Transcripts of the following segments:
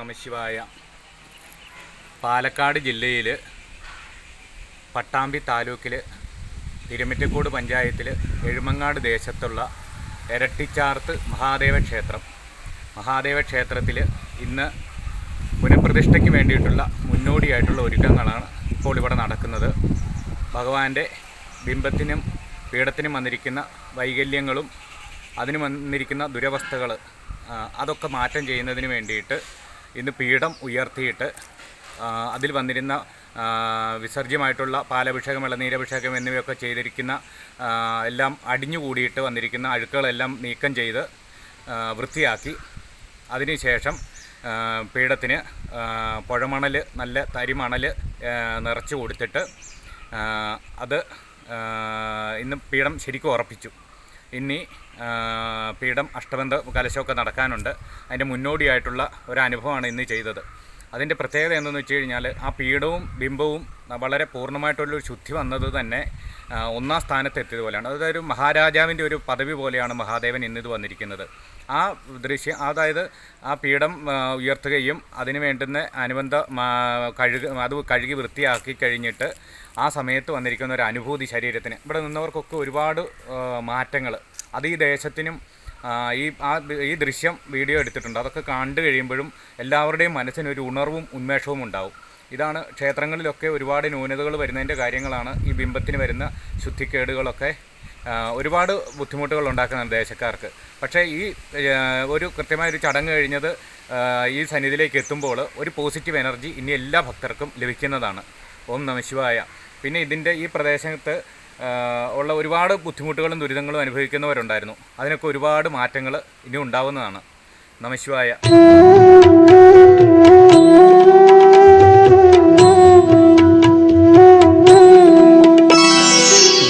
നമഃശിവായ. പാലക്കാട് ജില്ലയിൽ പട്ടാമ്പി താലൂക്കിൽ തിരുമിറ്റക്കോട് പഞ്ചായത്തിൽ എഴുമങ്ങാട് ദേശത്തുള്ള എരട്ടിച്ചാർത്ത് മഹാദേവ ക്ഷേത്രത്തിൽ ഇന്ന് പുനഃപ്രതിഷ്ഠയ്ക്ക് വേണ്ടിയിട്ടുള്ള മുന്നോടിയായിട്ടുള്ള ഒരുക്കങ്ങളാണ് ഇപ്പോൾ ഇവിടെ നടക്കുന്നത്. ഭഗവാന്റെ ബിംബത്തിനും പീഠത്തിനും വന്നിരിക്കുന്ന വൈകല്യങ്ങളും അതിന് വന്നിരിക്കുന്ന ദുരവസ്ഥകൾ അതൊക്കെ മാറ്റം ചെയ്യുന്നതിന് വേണ്ടിയിട്ട് ഇന്ന് പീഠം ഉയർത്തിയിട്ട് അതിൽ വന്നിരുന്ന വിസർജ്യമായിട്ടുള്ള പാലഭിഷേകം, ഇളനീരഭിഷേകം എന്നിവയൊക്കെ ചെയ്തിരിക്കുന്ന എല്ലാം അടിഞ്ഞുകൂടിയിട്ട് വന്നിരിക്കുന്ന അഴുക്കുകളെല്ലാം നീക്കം ചെയ്ത് വൃത്തിയാക്കി അതിനുശേഷം പീഠത്തിന് പുഴമണൽ, നല്ല തരിമണൽ നിറച്ച് കൊടുത്തിട്ട് അത് ഇന്ന് പീഠം ശരിക്കും ഉറപ്പിച്ചു. ഇനി പീഠം അഷ്ടബന്ധ കലശമൊക്കെ നടക്കാനുണ്ട്. അതിൻ്റെ മുന്നോടിയായിട്ടുള്ള ഒരനുഭവമാണ് ഇന്ന് ചെയ്തത്. അതിൻ്റെ പ്രത്യേകത എന്തെന്ന് വെച്ച് കഴിഞ്ഞാൽ ആ പീഠവും ബിംബവും വളരെ പൂർണ്ണമായിട്ടുള്ളൊരു ശുദ്ധി വന്നത് തന്നെ ഒന്നാം സ്ഥാനത്ത് എത്തിയതുപോലെയാണ്. അതായത് ഒരു മഹാരാജാവിൻ്റെ ഒരു പദവി പോലെയാണ് മഹാദേവൻ ഇന്നിത് വന്നിരിക്കുന്നത്. ആ ദൃശ്യം, അതായത് ആ പീഠം ഉയർത്തുകയും അതിന് വേണ്ടുന്ന അനുബന്ധ കഴുകി വൃത്തിയാക്കി കഴിഞ്ഞിട്ട് ആ സമയത്ത് വന്നിരിക്കുന്ന ഒരു അനുഭൂതി ശരീരത്തിന്, ഇവിടെ നിന്നവർക്കൊക്കെ ഒരുപാട് മാറ്റങ്ങൾ, അത് ഈ ദേശത്തിനും ഈ ദൃശ്യം വീഡിയോ എടുത്തിട്ടുണ്ട്. അതൊക്കെ കണ്ടു കഴിയുമ്പോഴും എല്ലാവരുടെയും മനസ്സിനൊരു ഉണർവും ഉന്മേഷവും ഉണ്ടാവും. ഇതാണ് ക്ഷേത്രങ്ങളിലൊക്കെ ഒരുപാട് ന്യൂനതകൾ വരുന്നതിൻ്റെ കാര്യങ്ങളാണ് ഈ ബിംബത്തിന് വരുന്ന ശുദ്ധിക്കേടുകളൊക്കെ ഒരുപാട് ബുദ്ധിമുട്ടുകൾ ഉണ്ടാക്കുന്നുണ്ട് ദേശക്കാർക്ക്. പക്ഷേ ഈ ഒരു കൃത്യമായൊരു ചടങ്ങ് കഴിഞ്ഞത് ഈ സന്നിധിയിലേക്ക് എത്തുമ്പോൾ ഒരു പോസിറ്റീവ് എനർജി ഇനി എല്ലാ ഭക്തർക്കും ലഭിക്കുന്നതാണ്. ഓം നമഃശിവായ. പിന്നെ ഇതിൻ്റെ ഈ പ്രദേശത്ത് ഉള്ള ഒരുപാട് ബുദ്ധിമുട്ടുകളും ദുരിതങ്ങളും അനുഭവിക്കുന്നവരുണ്ടായിരുന്നു. അതിനൊക്കെ ഒരുപാട് മാറ്റങ്ങൾ ഇനി ഉണ്ടാവുന്നതാണ്. നമഃശിവായ.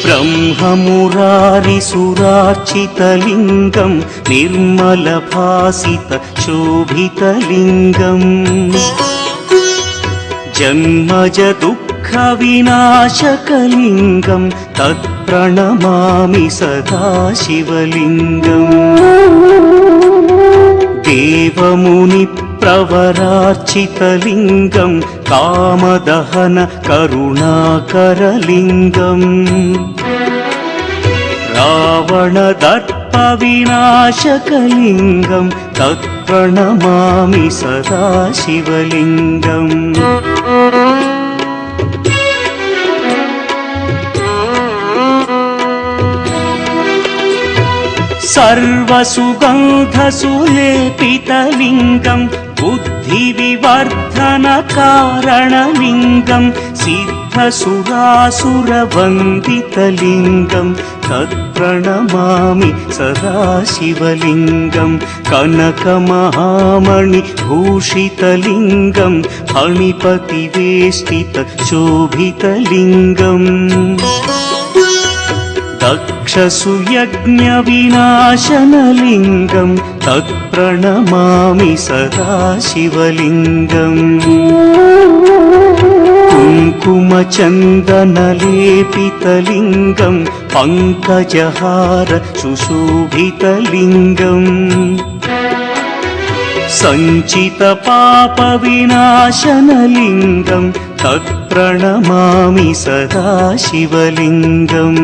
ब्रह्ममुरारिसुरार्चितलिङ्गं निर्मलभासितशोभितलिङ्गम् जन्मजदुःखविनाशकलिङ्गं तत्प्रणमामि सदा शिवलिङ्गम् देवमुनिप्रवरार्चितलिङ्गं कामदहन करुणाकरलिङ्गम् रावणदर्पविनाशकलिङ्गं तत्प्रणमामि सदा शिवलिङ्गम् सर्वसुगन्धसुलेपितलिङ्गं बुद्धिविवर्धनकारणलिङ्गं सिद्धसुरासुरवन्दितलिङ्गं तत्प्रणमामि सदा शिवलिङ्गं कनकमहामणिभूषितलिङ्गं फणिपतिवेष्टितशोभितलिङ्गम् दक्षसुयज्ञविनाशनलिङ्गं तत्प्रणमामि सदा शिवलिङ्गम् कुङ्कुमचन्दनलेपितलिङ्गं पङ्कजहार सुशोभितलिङ्गम् सञ्चितपापविनाशनलिङ्गं तत्प्रणमामि सदा शिवलिङ्गम्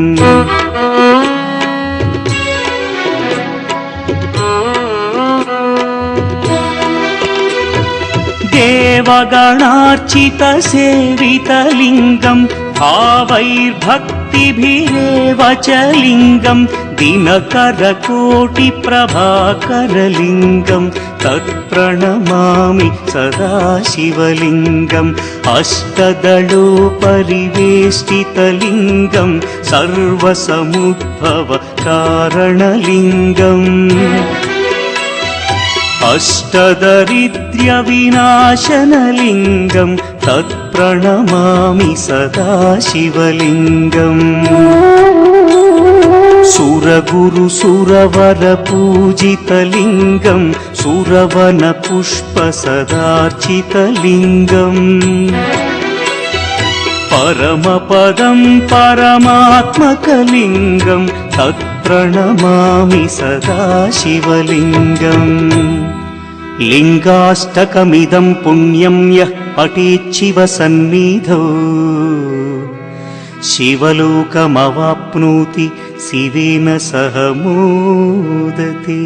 देवगणार्चितसेवितलिङ्गं भावैर्भक्तिभिरेव च लिङ्गं दिनकरकोटिप्रभाकरलिङ्गं तत्प्रणमामि सदा शिवलिङ्गम् अष्टदलोपरिवेष्टितलिङ्गं सर्वसमुद्भवकारणलिङ्गम् अष्टदरिद्र्यविनाशनलिङ्गं तत्प्रणमामि सदा शिवलिङ्गम् सुरगुरुसुरवरपूजितलिङ्गं सुरवनपुष्पसदार्चितलिङ्गम् परमपदं परमात्मकलिङ्गं तत्प्रणमामि सदा शिवलिङ्गम् लिङ्गाष्टकमिदं पुण्यं यः पठेच्छिव सन्निधौ शिवलोकमवाप्नोति शिवेन सह मोदते।